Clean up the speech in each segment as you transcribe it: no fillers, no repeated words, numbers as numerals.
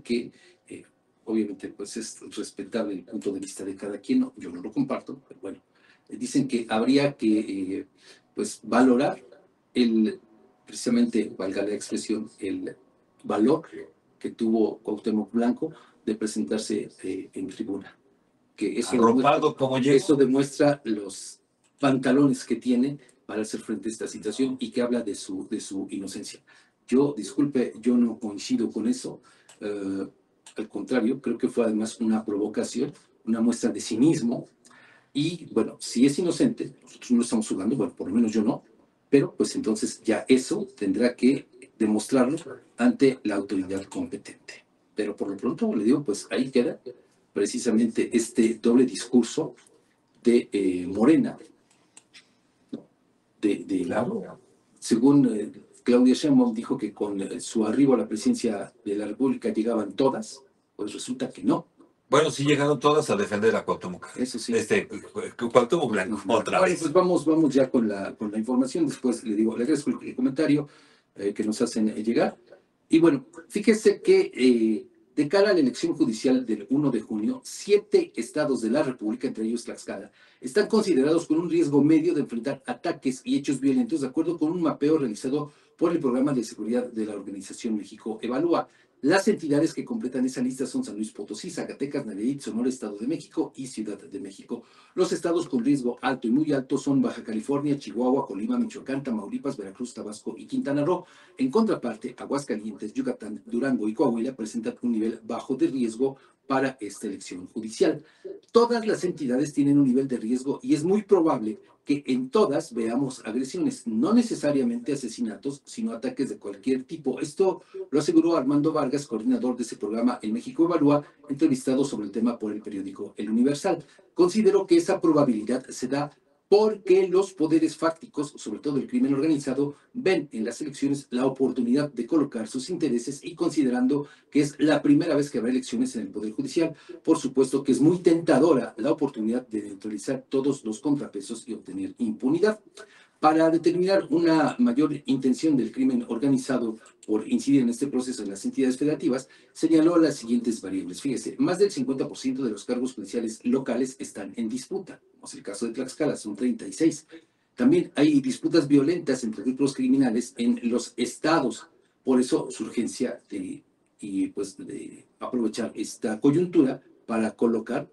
que obviamente pues es respetable el punto de vista de cada quien, yo no lo comparto, pero bueno, dicen que habría que pues valorar precisamente, valga la expresión, el valor que tuvo Cuauhtémoc Blanco de presentarse en tribuna. Que eso demuestra los pantalones que tiene para hacer frente a esta situación y que habla de su inocencia. Disculpe, yo no coincido con eso. Al contrario, creo que fue además una provocación, una muestra de cinismo. Y bueno, si es inocente, nosotros no estamos jugando, bueno, por lo menos yo no, pero pues entonces ya eso tendrá que demostrarlo ante la autoridad competente. Pero por lo pronto, le digo, pues ahí queda precisamente este doble discurso de Morena, ¿no? Claro. Según Claudia Sheinbaum dijo que con su arribo a la presidencia de la República llegaban todas, pues resulta que no. Bueno, sí llegaron todas a defender a Cuauhtémoc. Eso sí. Cuauhtémoc Blanco, otra vez. Pues vamos ya con la información. Después le agradezco el comentario que nos hacen llegar. Y bueno, fíjese que de cara a la elección judicial del 1 de junio, 7 estados de la República, entre ellos Tlaxcala, están considerados con un riesgo medio de enfrentar ataques y hechos violentos, de acuerdo con un mapeo realizado por el Programa de Seguridad de la Organización México Evalúa. Las entidades que completan esa lista son San Luis Potosí, Zacatecas, Nayarit, Sonora, Estado de México y Ciudad de México. Los estados con riesgo alto y muy alto son Baja California, Chihuahua, Colima, Michoacán, Tamaulipas, Veracruz, Tabasco y Quintana Roo. En contraparte, Aguascalientes, Yucatán, Durango y Coahuila presentan un nivel bajo de riesgo para esta elección judicial. Todas las entidades tienen un nivel de riesgo y es muy probable que en todas veamos agresiones, no necesariamente asesinatos, sino ataques de cualquier tipo. Esto lo aseguró Armando Vargas, coordinador de ese programa en México Evalúa, entrevistado sobre el tema por el periódico El Universal. Considero que esa probabilidad se da porque los poderes fácticos, sobre todo el crimen organizado, ven en las elecciones la oportunidad de colocar sus intereses y considerando que es la primera vez que habrá elecciones en el Poder Judicial, por supuesto que es muy tentadora la oportunidad de neutralizar todos los contrapesos y obtener impunidad. Para determinar una mayor intención del crimen organizado por incidir en este proceso en las entidades federativas, señaló las siguientes variables. Fíjese, más del 50% de los cargos judiciales locales están en disputa, como es el caso de Tlaxcala, son 36. También hay disputas violentas entre grupos criminales en los estados. Por eso su urgencia de aprovechar esta coyuntura para colocar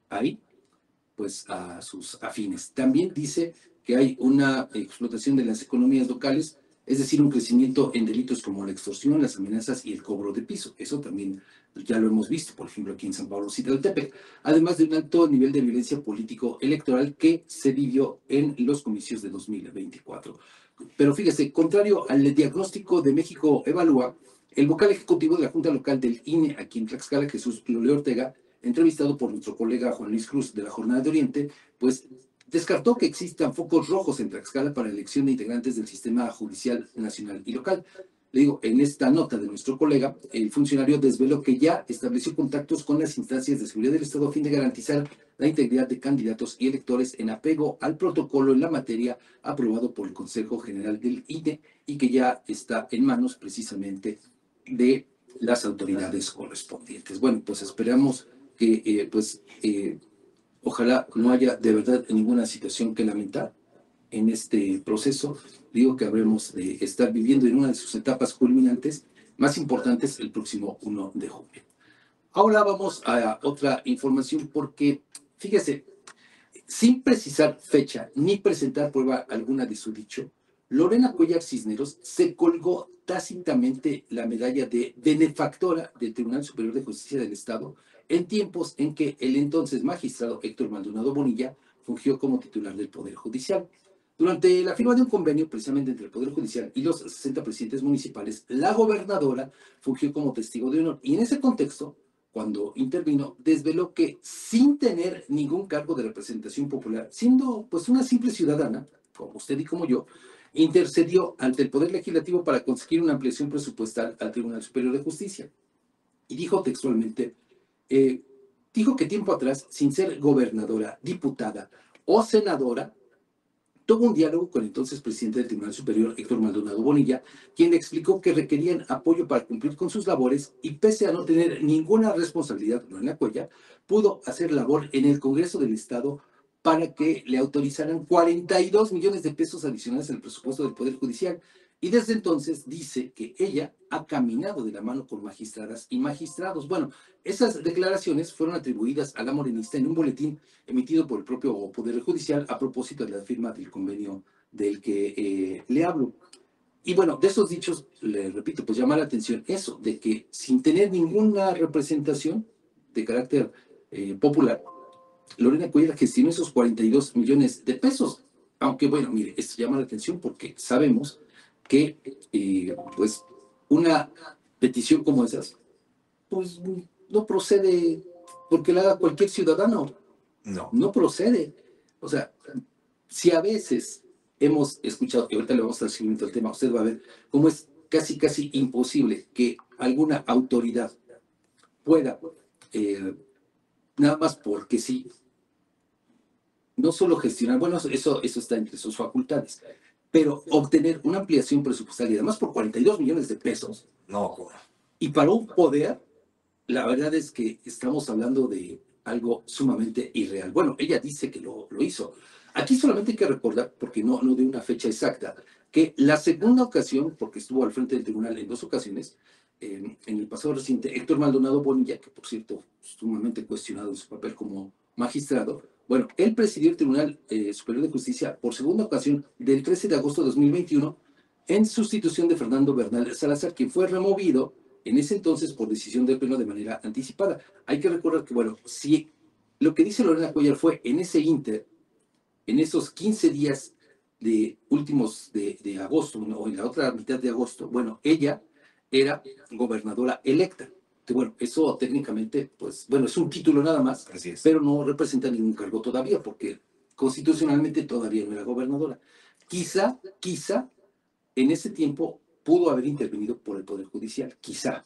ahí pues a sus afines. También dice que hay una explotación de las economías locales, es decir, un crecimiento en delitos como la extorsión, las amenazas y el cobro de piso. Eso también ya lo hemos visto, por ejemplo, aquí en San Pablo Citlaltepec, además de un alto nivel de violencia político-electoral que se vivió en los comicios de 2024. Pero fíjese, contrario al diagnóstico de México Evalúa, el vocal ejecutivo de la Junta Local del INE aquí en Tlaxcala, Jesús Loleo Ortega, entrevistado por nuestro colega Juan Luis Cruz de la Jornada de Oriente, pues descartó que existan focos rojos en Tlaxcala para la elección de integrantes del sistema judicial nacional y local. Le digo, en esta nota de nuestro colega, el funcionario desveló que ya estableció contactos con las instancias de seguridad del Estado a fin de garantizar la integridad de candidatos y electores en apego al protocolo en la materia aprobado por el Consejo General del INE y que ya está en manos precisamente de las autoridades correspondientes. Bueno, pues esperamos que ojalá no haya de verdad ninguna situación que lamentar en este proceso. Digo que habremos de estar viviendo en una de sus etapas culminantes más importantes el próximo 1 de junio. Ahora vamos a otra información porque, fíjese, sin precisar fecha ni presentar prueba alguna de su dicho, Lorena Cuellar Cisneros se colgó tácitamente la medalla de benefactora del Tribunal Superior de Justicia del Estado en tiempos en que el entonces magistrado Héctor Maldonado Bonilla fungió como titular del Poder Judicial. Durante la firma de un convenio precisamente entre el Poder Judicial y los 60 presidentes municipales, la gobernadora fungió como testigo de honor y en ese contexto, cuando intervino, desveló que sin tener ningún cargo de representación popular, siendo pues una simple ciudadana, como usted y como yo, intercedió ante el Poder Legislativo para conseguir una ampliación presupuestal al Tribunal Superior de Justicia. Y dijo textualmente, dijo que tiempo atrás, sin ser gobernadora, diputada o senadora, tuvo un diálogo con el entonces presidente del Tribunal Superior, Héctor Maldonado Bonilla, quien le explicó que requerían apoyo para cumplir con sus labores y pese a no tener ninguna responsabilidad en la Cuellar, pudo hacer labor en el Congreso del Estado para que le autorizaran 42 millones de pesos adicionales al presupuesto del Poder Judicial. Y desde entonces dice que ella ha caminado de la mano con magistradas y magistrados. Bueno, esas declaraciones fueron atribuidas a la morenista en un boletín emitido por el propio Poder Judicial a propósito de la firma del convenio del que le hablo. Y bueno, de esos dichos, le repito, pues llama la atención eso, de que sin tener ninguna representación de carácter popular, Lorena Cuellar gestionó esos 42 millones de pesos. Aunque bueno, mire, esto llama la atención porque sabemos que pues una petición como esas, pues no procede porque la haga cualquier ciudadano, No. no procede. O sea, si a veces hemos escuchado, y ahorita le vamos a dar seguimiento al tema, usted va a ver cómo es casi imposible que alguna autoridad pueda, nada más porque sí, no solo gestionar, bueno, eso está entre sus facultades, pero obtener una ampliación presupuestaria, y además por 42 millones de pesos, No. y para un poder, la verdad es que estamos hablando de algo sumamente irreal. Bueno, ella dice que lo hizo. Aquí solamente hay que recordar, porque no de una fecha exacta, que la segunda ocasión, porque estuvo al frente del tribunal en dos ocasiones, en el pasado reciente, Héctor Maldonado Bonilla, que por cierto, sumamente cuestionado en su papel como magistrado, bueno, él presidió el Tribunal Superior de Justicia por segunda ocasión del 13 de agosto de 2021 en sustitución de Fernando Bernal Salazar, quien fue removido en ese entonces por decisión del Pleno de manera anticipada. Hay que recordar que, bueno, si lo que dice Lorena Cuellar fue en ese inter, en esos 15 días de últimos de agosto, ¿no? O en la otra mitad de agosto, bueno, ella era gobernadora electa. Que bueno, eso técnicamente, pues, bueno, es un título nada más, Así es. pero no representa ningún cargo todavía, porque constitucionalmente todavía no era gobernadora. Quizá en ese tiempo pudo haber intervenido por el Poder Judicial, quizá,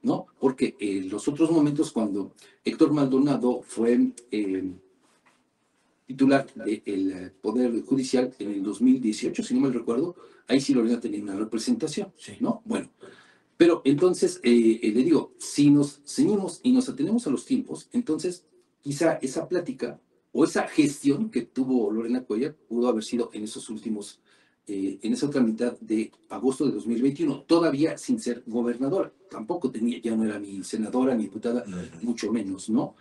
¿no? Porque en los otros momentos, cuando Héctor Maldonado fue titular del Poder Judicial en el 2018, si no mal recuerdo, ahí sí Lorena tenía una representación, Sí. ¿no? Bueno, pero entonces, le digo, si nos ceñimos y nos atenemos a los tiempos, entonces quizá esa plática o esa gestión que tuvo Lorena Cuellar pudo haber sido en esos últimos, en esa otra mitad de agosto de 2021, todavía sin ser gobernadora. Tampoco tenía, ya no era ni senadora ni diputada, mucho menos, ¿no?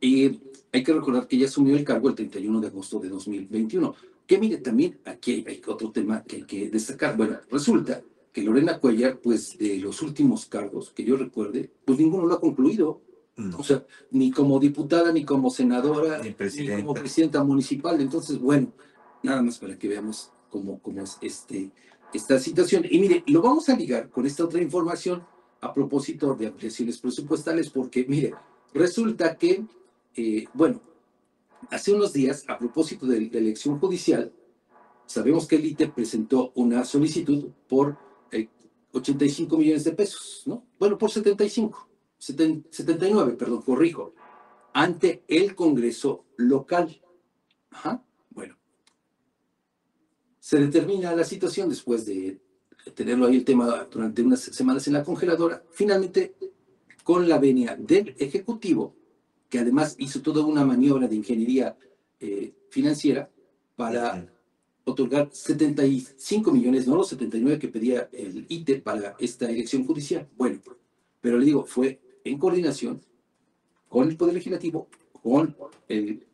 Hay que recordar que ella asumió el cargo el 31 de agosto de 2021. Que mire, también aquí hay otro tema que hay que destacar. Bueno, resulta que Lorena Cuellar, pues de los últimos cargos que yo recuerde, pues ninguno lo ha concluido. No. O sea, ni como diputada, ni como senadora, Ni ni como presidenta municipal. Entonces, bueno, nada más para que veamos cómo es esta situación. Y mire, lo vamos a ligar con esta otra información a propósito de ampliaciones presupuestales, porque mire, resulta que, bueno, hace unos días, a propósito de la elección judicial, sabemos que el ITE presentó una solicitud por 85 millones de pesos, ¿no? Bueno, por 79, perdón, corrijo, ante el Congreso local. Ajá, bueno. Se determina la situación después de tenerlo ahí el tema durante unas semanas en la congeladora. Finalmente, con la venia del Ejecutivo, que además hizo toda una maniobra de ingeniería financiera para otorgar 75 millones, no los 79 que pedía el ITE para esta elección judicial. Bueno, pero le digo, fue en coordinación con el Poder Legislativo, con el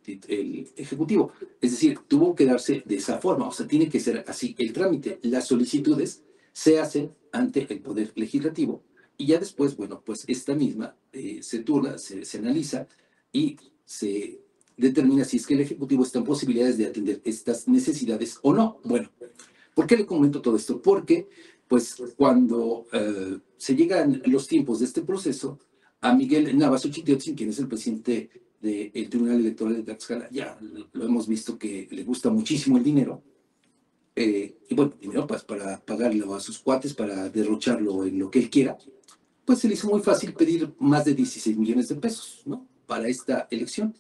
Ejecutivo. Es decir, tuvo que darse de esa forma, o sea, tiene que ser así el trámite. Las solicitudes se hacen ante el Poder Legislativo y ya después, bueno, pues esta misma se turna, se analiza y se determina si es que el Ejecutivo está en posibilidades de atender estas necesidades o no. Bueno, ¿por qué le comento todo esto? Porque, pues, cuando se llegan los tiempos de este proceso, a Miguel Navas Uchiteotzin, quien es el presidente del Tribunal Electoral de Tlaxcala, ya lo hemos visto que le gusta muchísimo el dinero, y bueno, dinero pues, para pagarlo a sus cuates, para derrocharlo en lo que él quiera, pues se le hizo muy fácil pedir más de 16 millones de pesos, ¿no? Para esta elección.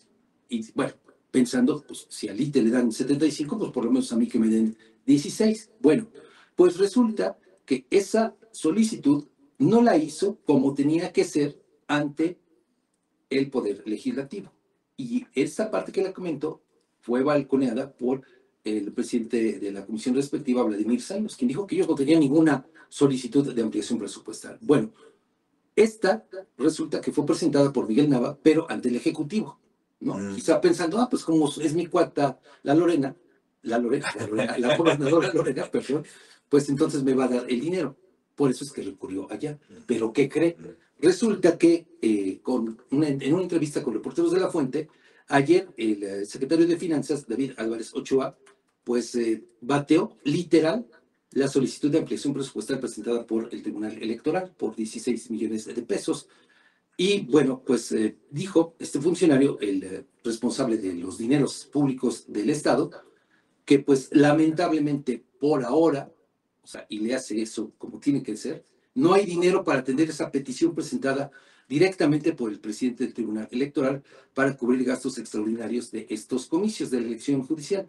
Y bueno, pensando, pues si al ITE le dan 75, pues por lo menos a mí que me den 16. Bueno, pues resulta que esa solicitud no la hizo como tenía que ser ante el Poder Legislativo. Y esta parte que le comento fue balconeada por el presidente de la comisión respectiva, Vladimir Saylos, quien dijo que ellos no tenían ninguna solicitud de ampliación presupuestal. Bueno, esta resulta que fue presentada por Miguel Nava, pero ante el Ejecutivo, ¿no? Quizá pensando, pues como es mi cuata la gobernadora Lorena, perdón, pues entonces me va a dar el dinero. Por eso es que recurrió allá. Pero ¿qué cree? Resulta que en una entrevista con Reporteros de la Fuente, ayer el secretario de Finanzas, David Álvarez Ochoa, pues bateó literal la solicitud de ampliación presupuestal presentada por el Tribunal Electoral por 16 millones de pesos. Y bueno, pues dijo este funcionario, el responsable de los dineros públicos del Estado, que pues lamentablemente por ahora, o sea, y le hace eso como tiene que ser, no hay dinero para atender esa petición presentada directamente por el presidente del Tribunal Electoral para cubrir gastos extraordinarios de estos comicios de la elección judicial.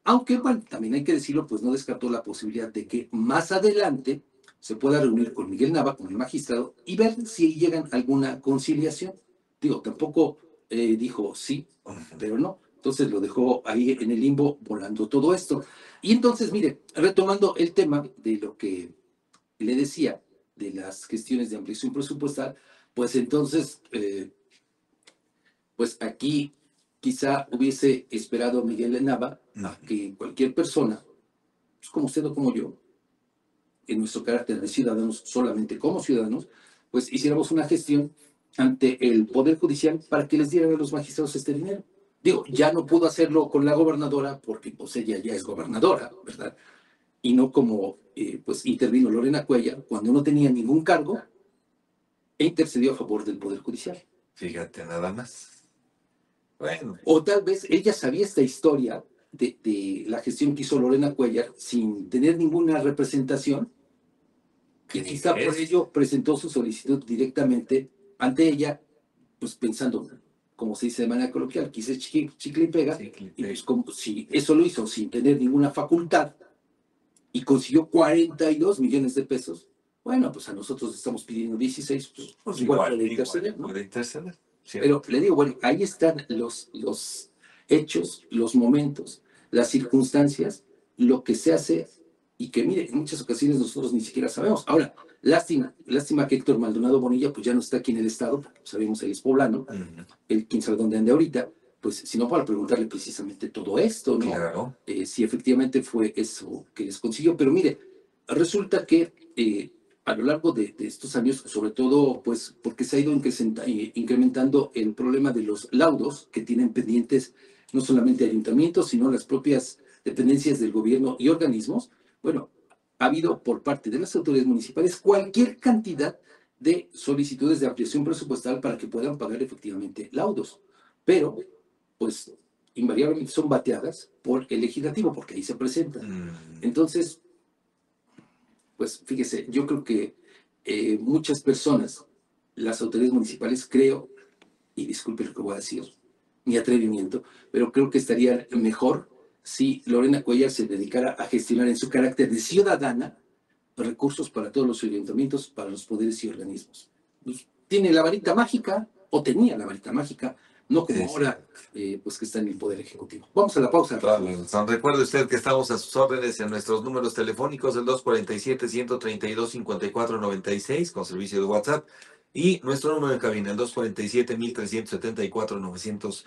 Aunque, bueno, también hay que decirlo, pues no descartó la posibilidad de que más adelante se pueda reunir con Miguel Nava, con el magistrado, y ver si llegan a alguna conciliación. Digo, tampoco dijo sí, pero no. Entonces lo dejó ahí en el limbo volando todo esto. Y entonces, mire, retomando el tema de lo que le decía de las gestiones de ampliación presupuestal, pues entonces, pues aquí quizá hubiese esperado Miguel Nava a que cualquier persona, pues como usted o como yo, en nuestro carácter de ciudadanos, solamente como ciudadanos, pues hiciéramos una gestión ante el Poder Judicial para que les dieran a los magistrados este dinero. Digo, ya no pudo hacerlo con la gobernadora porque pues ella ya es gobernadora, ¿verdad? Y no como pues intervino Lorena Cuellar cuando no tenía ningún cargo e intercedió a favor del Poder Judicial. Fíjate, nada más. Bueno. O tal vez ella sabía esta historia de la gestión que hizo Lorena Cuellar sin tener ninguna representación y quizá por ello presentó su solicitud directamente ante ella, pues pensando, como se dice de manera coloquial, quise chicle y pega, y pues como si eso lo hizo sin tener ninguna facultad y consiguió 42 millones de pesos, bueno, pues a nosotros estamos pidiendo 16, pues igual puede interceder, ¿no? Puede interceder. Pero le digo, bueno, ahí están los hechos, los momentos, las circunstancias, lo que se hace y que, mire, en muchas ocasiones nosotros ni siquiera sabemos. Ahora, lástima que Héctor Maldonado Bonilla pues ya no está aquí en el Estado, porque sabemos él es poblano, él quién sabe dónde ande ahorita, pues si no para preguntarle precisamente todo esto, ¿no? Claro. Si efectivamente fue eso que les consiguió. Pero mire, resulta que a lo largo de estos años, sobre todo pues porque se ha ido incrementando el problema de los laudos que tienen pendientes no solamente ayuntamientos, sino las propias dependencias del gobierno y organismos, bueno, ha habido por parte de las autoridades municipales cualquier cantidad de solicitudes de ampliación presupuestal para que puedan pagar efectivamente laudos. Pero, pues, invariablemente son bateadas por el legislativo, porque ahí se presentan. Entonces, pues fíjese, yo creo que muchas personas, las autoridades municipales, creo, y disculpe lo que voy a decir, mi atrevimiento, pero creo que estaría mejor si Lorena Cuellar se dedicara a gestionar en su carácter de ciudadana recursos para todos los ayuntamientos, para los poderes y organismos. Pues, tiene la varita mágica, o tenía la varita mágica, no como ahora, pues que está en el Poder Ejecutivo. Vamos a la pausa. Recuerde usted que estamos a sus órdenes en nuestros números telefónicos, el 247-132-5496, con servicio de WhatsApp, y nuestro número de cabina, el 247-1374-900.